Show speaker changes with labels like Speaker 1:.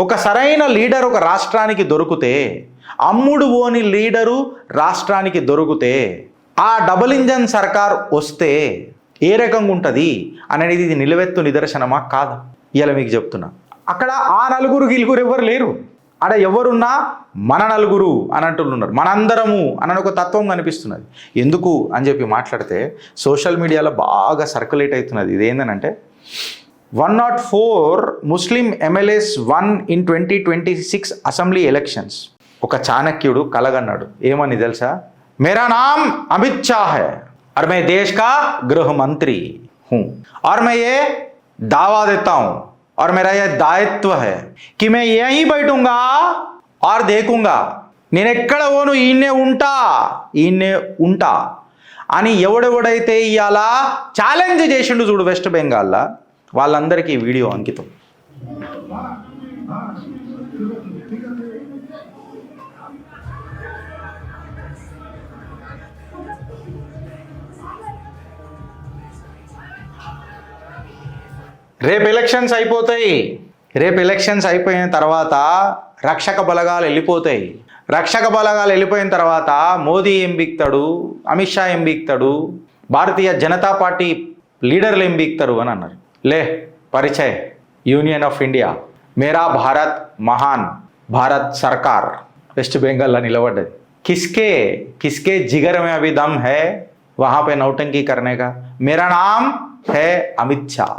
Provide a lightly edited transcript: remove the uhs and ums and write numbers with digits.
Speaker 1: ఒక సరైన లీడర్ ఒక రాష్ట్రానికి దొరికితే, అమ్ముడు పోని లీడరు రాష్ట్రానికి దొరికితే, ఆ డబుల్ ఇంజన్ సర్కార్ వస్తే ఏ రకంగా ఉంటుంది అనేది ఇది నిలవెత్తు నిదర్శనమా కాదా? ఇలా మీకు చెప్తున్నా. అక్కడ ఆ నలుగురు గిలుగురు ఎవరు లేరు. ఆడ ఎవరున్నా మన నలుగురు అని అంటున్నారు, మనందరము అని ఒక తత్వం కనిపిస్తున్నది. ఎందుకు అని చెప్పి మాట్లాడితే సోషల్ మీడియాలో బాగా సర్క్యులేట్ అవుతున్నది. ఇదేంటంటే 104 Muslim MLAs won in 2026 assembly elections. ఒక చాణక్యుడు కలగన్నాడు, ఏమని తెలుసా? मेरा नाम अमित शाह है और मैं देश का गृह मंत्री हूं और मैं ये दावा देता हूं और मेरा ये दायित्व है कि मैं यहीं बैठूंगा और देखूंगा, నేను ఎక్కడ పోను, ఈయన్నే ఉంటా అని ఎవడెవడైతే ఇవాళ ఛాలెంజ్ చేసిండు చూడు వెస్ట్ బెంగాల్లో, వాళ్ళందరికీ వీడియో అంకితం. రేపు ఎలక్షన్స్ అయిపోయిన తర్వాత రక్షక బలగాలు వెళ్ళిపోతాయి. రక్షక బలగాలు వెళ్ళిపోయిన తర్వాత మోదీ ఏం బీక్తాడు, అమిత్ షా ఏం బీక్తాడు, భారతీయ జనతా పార్టీ లీడర్లు ఏం బీక్తారు అని అన్నారు. లే పరిచయ్ యూనియన్ ఆఫ్ ఇండియా, మేరా భారత్ మహాన్ భారత్ సర్కార్ వెస్ట్ బెంగాల్లో నిలబడ్డది. किसके जिगर में अभी दम है वहां पे नौटंकी करने का? मेरा नाम है अमित शाह.